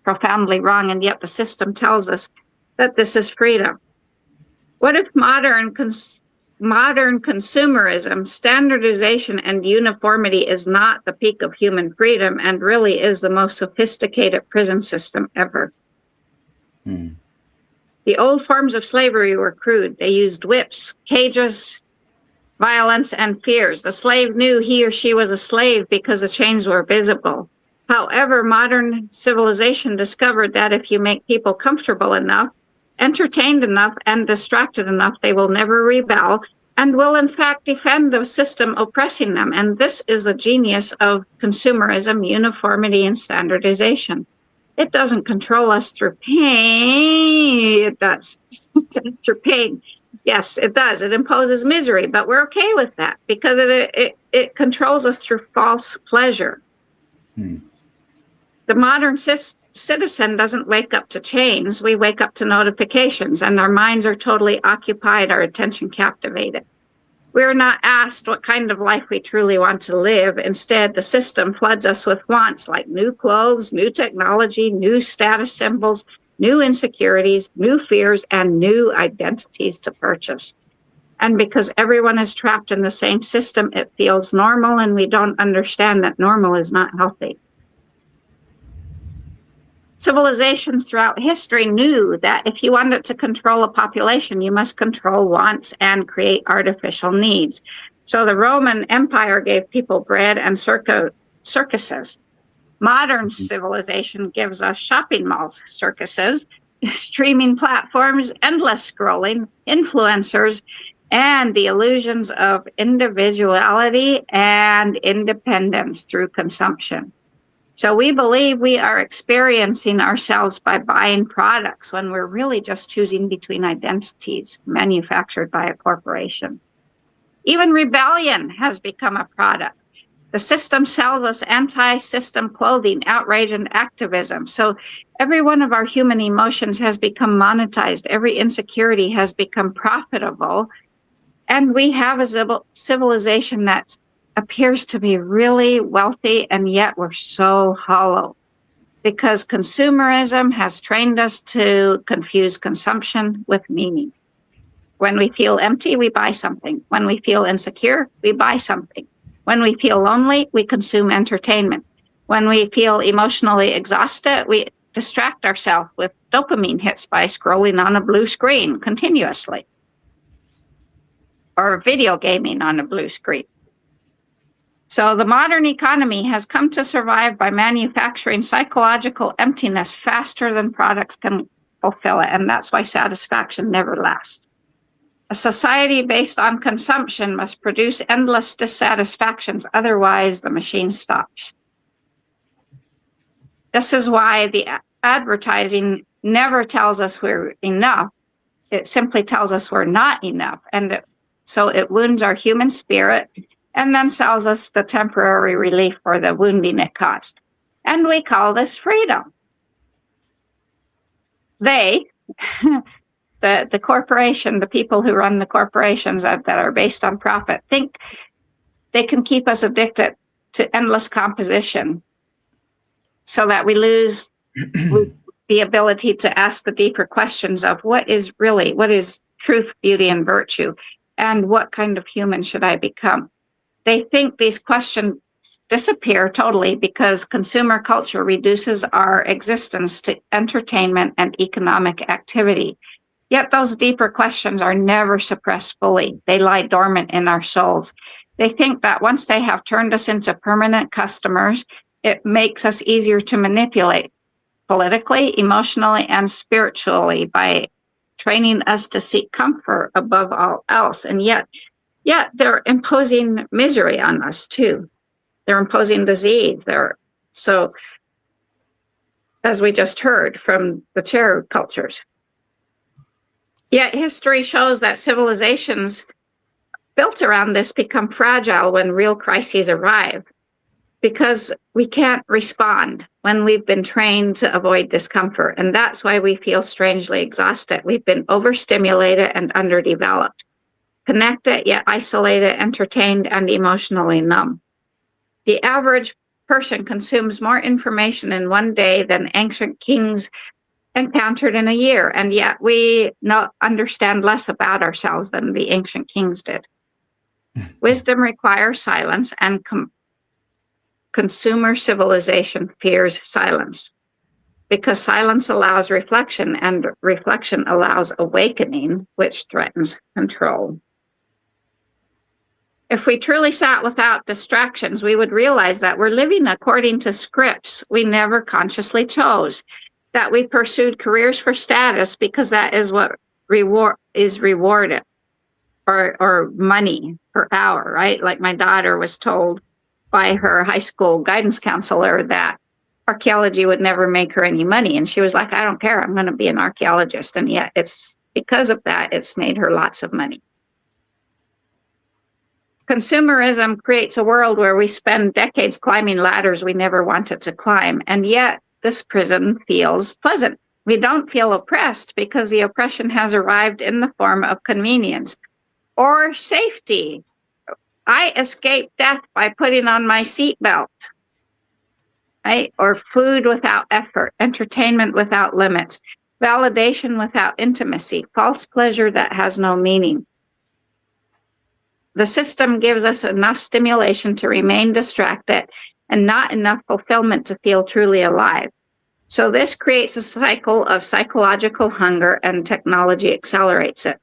profoundly wrong, and yet the system tells us that this is freedom. What if modern consumerism, standardization, and uniformity is not the peak of human freedom and really is the most sophisticated prison system ever? The old forms of slavery were crude. They used whips, cages, violence, and fears. The slave knew he or she was a slave because the chains were visible. However, modern civilization discovered that if you make people comfortable enough, entertained enough, and distracted enough, they will never rebel and will in fact defend the system oppressing them. And this is the genius of consumerism, uniformity, and standardization. It doesn't control us through pain. It does. Through pain. Yes, it does. It imposes misery, but we're okay with that because it controls us through false pleasure. The modern citizen doesn't wake up to chains. We wake up to notifications, and our minds are totally occupied, our attention captivated. We're not asked what kind of life we truly want to live. Instead, the system floods us with wants like new clothes, new technology, new status symbols, new insecurities, new fears, and new identities to purchase. And because everyone is trapped in the same system, it feels normal, and we don't understand that normal is not healthy. Civilizations throughout history knew that if you wanted to control a population, you must control wants and create artificial needs. So the Roman Empire gave people bread and circuses. Modern civilization gives us shopping malls, circuses, streaming platforms, endless scrolling, influencers, and the illusions of individuality and independence through consumption. So we believe we are experiencing ourselves by buying products when we're really just choosing between identities manufactured by a corporation. Even rebellion has become a product. The system sells us anti-system clothing, outrage, and activism. So every one of our human emotions has become monetized. Every insecurity has become profitable. And we have a civilization that appears to be really wealthy, and yet we're so hollow because consumerism has trained us to confuse consumption with meaning. When we feel empty, we buy something. When we feel insecure, we buy something. When we feel lonely, we consume entertainment. When we feel emotionally exhausted, we distract ourselves with dopamine hits by scrolling on a blue screen continuously or video gaming on a blue screen. So the modern economy has come to survive by manufacturing psychological emptiness faster than products can fulfill it. And that's why satisfaction never lasts. A society based on consumption must produce endless dissatisfactions. Otherwise, the machine stops. This is why the advertising never tells us we're enough. It simply tells us we're not enough. And so it wounds our human spirit and then sells us the temporary relief for the wounding it caused. And we call this freedom. They, the corporation, the people who run the corporations that are based on profit, think they can keep us addicted to endless composition so that we lose the ability to ask the deeper questions of what is truth, beauty, and virtue, and what kind of human should I become? They think these questions disappear totally because consumer culture reduces our existence to entertainment and economic activity. Yet those deeper questions are never suppressed fully. They lie dormant in our souls. They think that once they have turned us into permanent customers, it makes us easier to manipulate politically, emotionally, and spiritually by training us to seek comfort above all else. And yet they're imposing misery on us too. They're imposing disease. So, as we just heard from the terror cultures. Yet history shows that civilizations built around this become fragile when real crises arrive, because we can't respond when we've been trained to avoid discomfort. And that's why we feel strangely exhausted. We've been overstimulated and underdeveloped, connected yet isolated, entertained, and emotionally numb. The average person consumes more information in one day than ancient kings encountered in a year, and yet we understand less about ourselves than the ancient kings did. Wisdom requires silence, and consumer civilization fears silence. because silence allows reflection, and reflection allows awakening, which threatens control. If we truly sat without distractions, we would realize that we're living according to scripts we never consciously chose, that we pursued careers for status because that is what is rewarded, or money per hour, right? Like my daughter was told by her high school guidance counselor that archaeology would never make her any money. And she was like, I don't care, I'm going to be an archaeologist. And yet it's because of that, it's made her lots of money. Consumerism creates a world where we spend decades climbing ladders we never wanted to climb. And yet this prison feels pleasant. We don't feel oppressed because the oppression has arrived in the form of convenience or safety. I escaped death by putting on my seatbelt, right? Or food without effort, entertainment without limits, validation without intimacy, false pleasure that has no meaning. The system gives us enough stimulation to remain distracted and not enough fulfillment to feel truly alive. So this creates a cycle of psychological hunger, and technology accelerates it.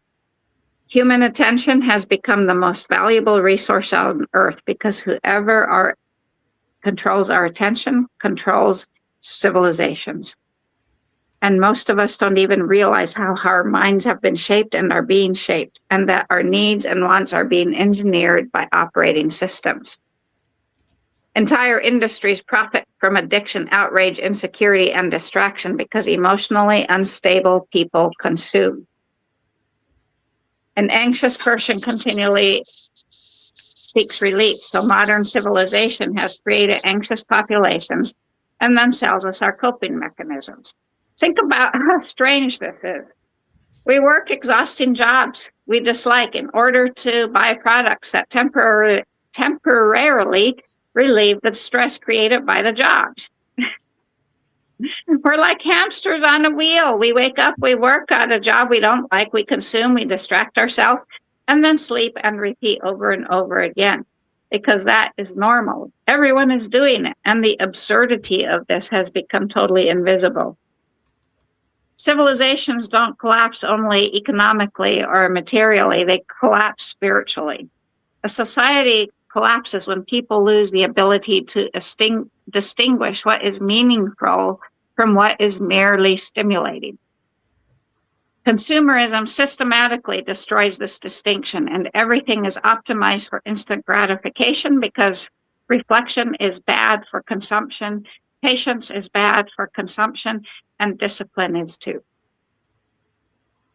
Human attention has become the most valuable resource on earth because whoever controls our attention controls civilizations. And most of us don't even realize how our minds have been shaped and are being shaped, and that our needs and wants are being engineered by operating systems. Entire industries profit from addiction, outrage, insecurity, and distraction because emotionally unstable people consume. An anxious person continually seeks relief. So modern civilization has created anxious populations and then sells us our coping mechanisms. Think about how strange this is. We work exhausting jobs we dislike in order to buy products that temporarily relieve the stress created by the jobs. We're like hamsters on a wheel. We wake up, we work at a job we don't like, we consume, we distract ourselves, and then sleep and repeat over and over again, because that is normal. Everyone is doing it, and the absurdity of this has become totally invisible. Civilizations don't collapse only economically or materially, they collapse spiritually. A society collapses when people lose the ability to distinguish what is meaningful from what is merely stimulating. Consumerism systematically destroys this distinction, and everything is optimized for instant gratification because reflection is bad for consumption, patience is bad for consumption, and discipline is too.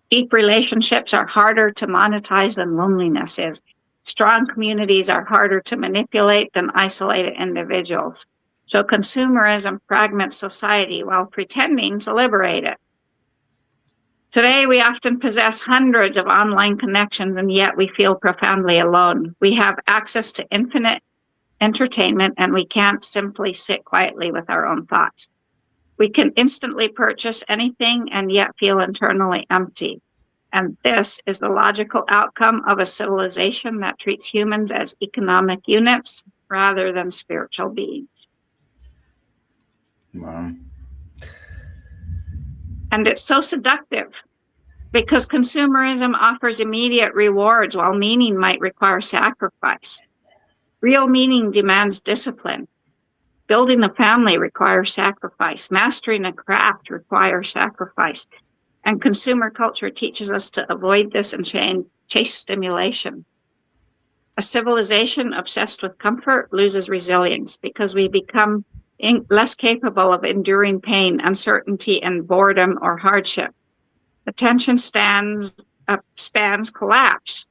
Deep relationships are harder to monetize than loneliness is. Strong communities are harder to manipulate than isolated individuals. So consumerism fragments society while pretending to liberate it. Today, we often possess hundreds of online connections, and yet we feel profoundly alone. We have access to infinite entertainment, and we can't simply sit quietly with our own thoughts. We can instantly purchase anything and yet feel internally empty. And this is the logical outcome of a civilization that treats humans as economic units rather than spiritual beings. Wow. And it's so seductive because consumerism offers immediate rewards while meaning might require sacrifice. Real meaning demands discipline. Building a family requires sacrifice. Mastering a craft requires sacrifice. And consumer culture teaches us to avoid this and chase stimulation. A civilization obsessed with comfort loses resilience because we become less capable of enduring pain, uncertainty, and boredom or hardship. Attention spans collapse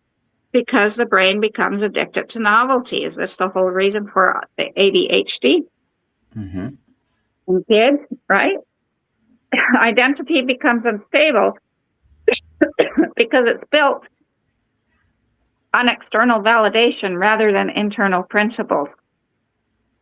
because the brain becomes addicted to novelty. Is this the whole reason for the ADHD? Mm-hmm. In kids, right? Identity becomes unstable because it's built on external validation rather than internal principles.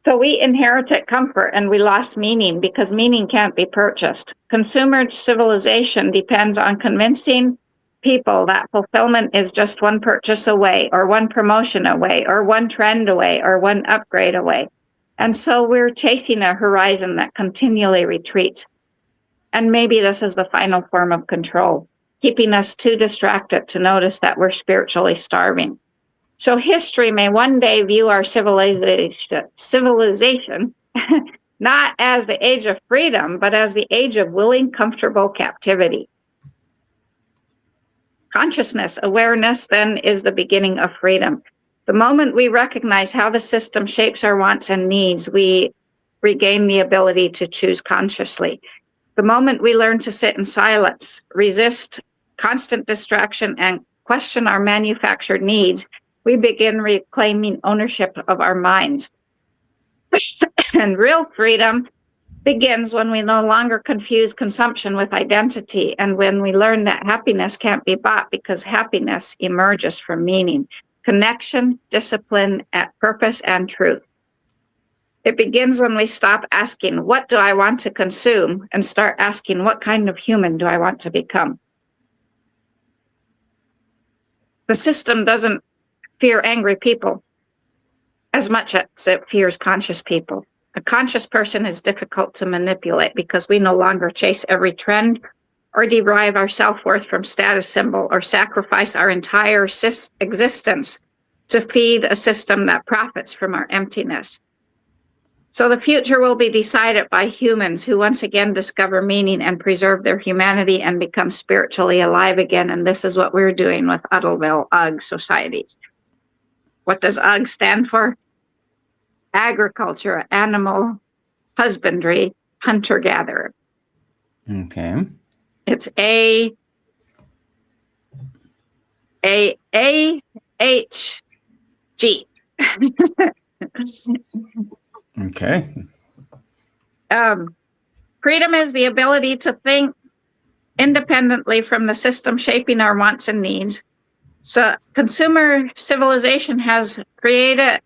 So we inherited comfort and we lost meaning because meaning can't be purchased. Consumer civilization depends on convincing people that fulfillment is just one purchase away, or one promotion away, or one trend away, or one upgrade away. And so we're chasing a horizon that continually retreats. And maybe this is the final form of control, keeping us too distracted to notice that we're spiritually starving. So history may one day view our civilization not as the age of freedom, but as the age of willing, comfortable captivity. Consciousness, awareness, then, is the beginning of freedom. The moment we recognize how the system shapes our wants and needs, we regain the ability to choose consciously. The moment we learn to sit in silence, resist constant distraction, and question our manufactured needs, we begin reclaiming ownership of our minds. And real freedom begins when we no longer confuse consumption with identity, and when we learn that happiness can't be bought because happiness emerges from meaning, connection, discipline, purpose, and truth. It begins when we stop asking, what do I want to consume, and start asking, what kind of human do I want to become? The system doesn't fear angry people as much as it fears conscious people. A conscious person is difficult to manipulate because we no longer chase every trend or derive our self-worth from status symbol or sacrifice our entire existence to feed a system that profits from our emptiness. So the future will be decided by humans who once again discover meaning and preserve their humanity and become spiritually alive again. And this is what we're doing with Uttleville UGG societies. What does UGG stand for? Agriculture, animal husbandry, hunter-gatherer. Okay. It's A H G. Okay. Freedom is the ability to think independently from the system shaping our wants and needs. So consumer civilization has created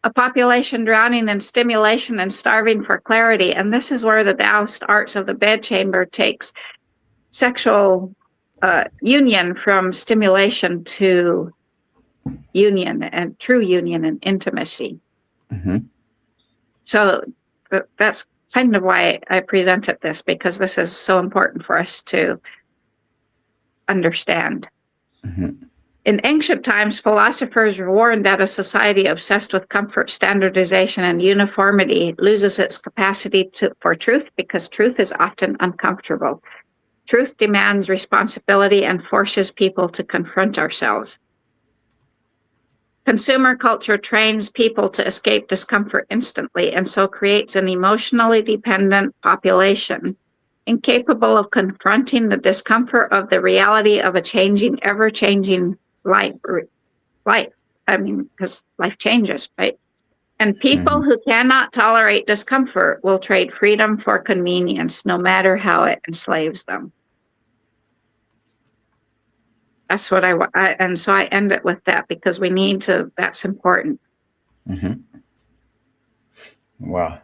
a population drowning in stimulation and starving for clarity. And this is where the Taoist arts of the bedchamber takes sexual union from stimulation to union and true union and intimacy. Mm-hmm. So that's kind of why I presented this, because this is so important for us to understand. Mm-hmm. In ancient times, philosophers warned that a society obsessed with comfort, standardization, and uniformity loses its capacity for truth, because truth is often uncomfortable. Truth demands responsibility and forces people to confront ourselves. Consumer culture trains people to escape discomfort instantly, and so creates an emotionally dependent population incapable of confronting the discomfort of the reality of a changing, ever-changing life. I mean, because life changes, right? And people who cannot tolerate discomfort will trade freedom for convenience, no matter how it enslaves them. That's what and so I end it with that, because we need to, that's important. Mm-hmm. Wow.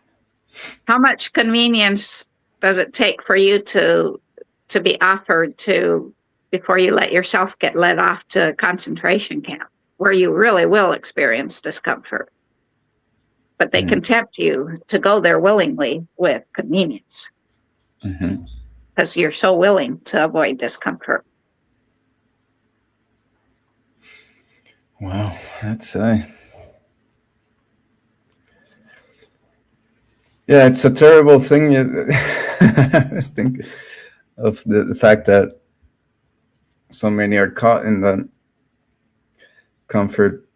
How much convenience does it take for you to be offered to before you let yourself get led off to a concentration camp where you really will experience discomfort? But they can tempt you to go there willingly with convenience, because you're so willing to avoid discomfort. Wow, that's yeah, it's a terrible thing. I think of the fact that so many are caught in that comfort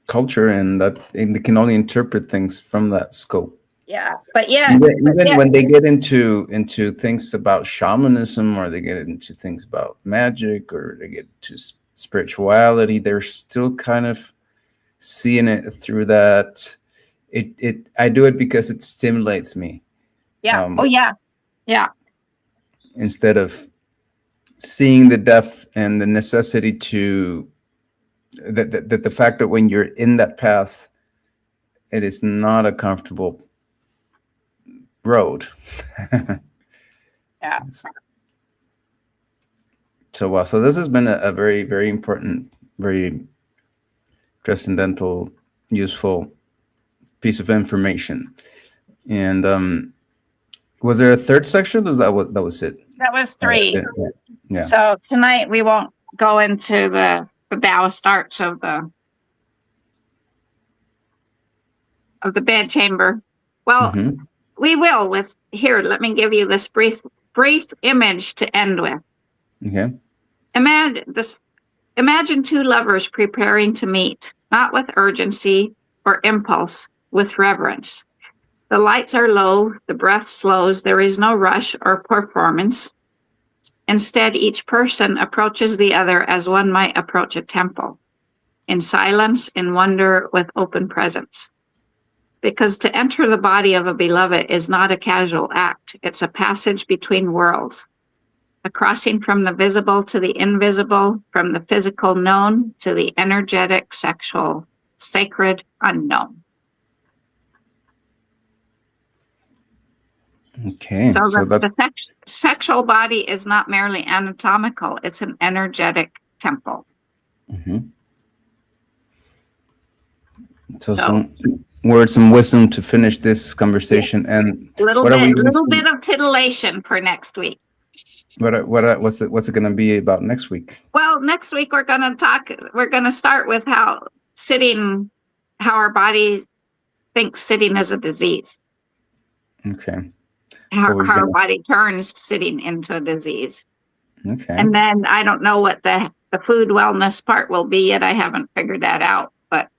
culture, and that they can only interpret things from that scope. Yeah, but yeah, even when they get into things about shamanism, or they get into things about magic, or they get to spirituality, they're still kind of seeing it through that. I do it because it stimulates me. Yeah. Yeah. Instead of seeing the depth and the necessity to that the fact that when you're in that path, it is not a comfortable road. Yeah. So wow. So this has been a very, very important, very transcendental, useful piece of information. And Was there a third section? Or that was it? That was 3. Yeah. So tonight we won't go into the Taoist arts of the bed chamber. Well, we will with here. Let me give you this brief image to end with. Okay. Imagine 2 lovers preparing to meet, not with urgency or impulse, with reverence. The lights are low, the breath slows, there is no rush or performance. Instead, each person approaches the other as one might approach a temple, in silence, in wonder, with open presence. Because to enter the body of a beloved is not a casual act, it's a passage between worlds, a crossing from the visible to the invisible, from the physical known to the energetic, sexual, sacred, unknown. Okay. So the sexual body is not merely anatomical, it's an energetic temple. So some words and wisdom to finish this conversation, and a little bit of titillation for next week. What's it going to be about next week? Well, next week we're going to start with how our body thinks sitting is a disease. Okay. How our body turns sitting into a disease. Okay. And then I don't know what the food wellness part will be yet. I haven't figured that out, but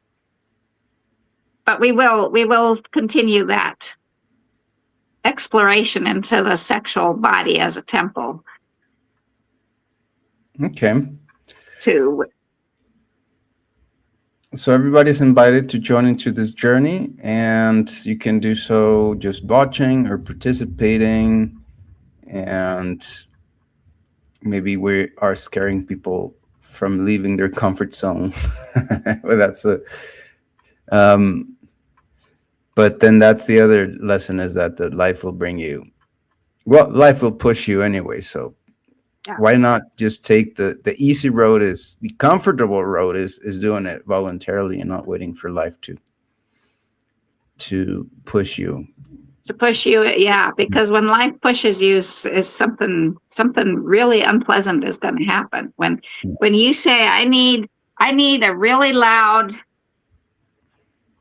we will continue that exploration into the sexual body as a temple. Okay. So everybody's invited to join into this journey, and you can do so just watching or participating, and maybe we are scaring people from leaving their comfort zone. But then that's the other lesson, is that life will life will push you anyway. So why not just take the easy road? Is the comfortable road is doing it voluntarily and not waiting for life to push you. Yeah, because when life pushes you, is something really unpleasant is going to happen. When you say, I need a really loud,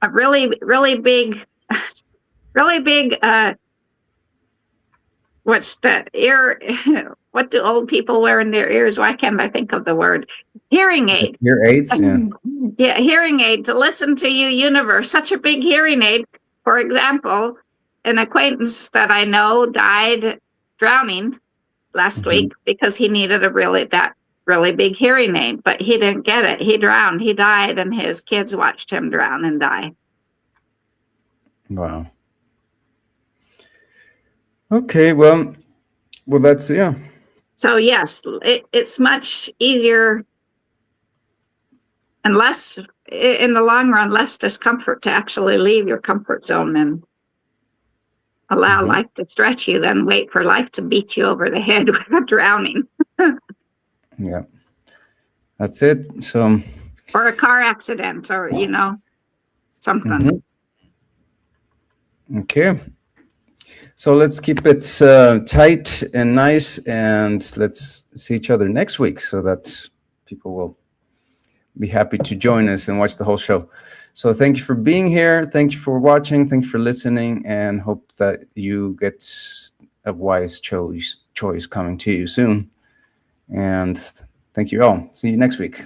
a really big what's the ear? What do old people wear in their ears? Why can't I think of the word? Hearing aid. Hearing aids, yeah. Yeah, hearing aid to listen to you, universe. Such a big hearing aid. For example, an acquaintance that I know died drowning last week because he needed a really big hearing aid, but he didn't get it. He drowned. He died, and his kids watched him drown and die. Wow. Okay, well, that's, yeah. So yes, it's much easier and less, in the long run, less discomfort to actually leave your comfort zone and allow life to stretch you than wait for life to beat you over the head with a drowning. Yeah, that's it. So, or a car accident, or something. Okay. So let's keep it tight and nice, and let's see each other next week so that people will be happy to join us and watch the whole show. So thank you for being here. Thank you for watching. Thank you for listening, and hope that you get a wise choice coming to you soon. And thank you all. See you next week.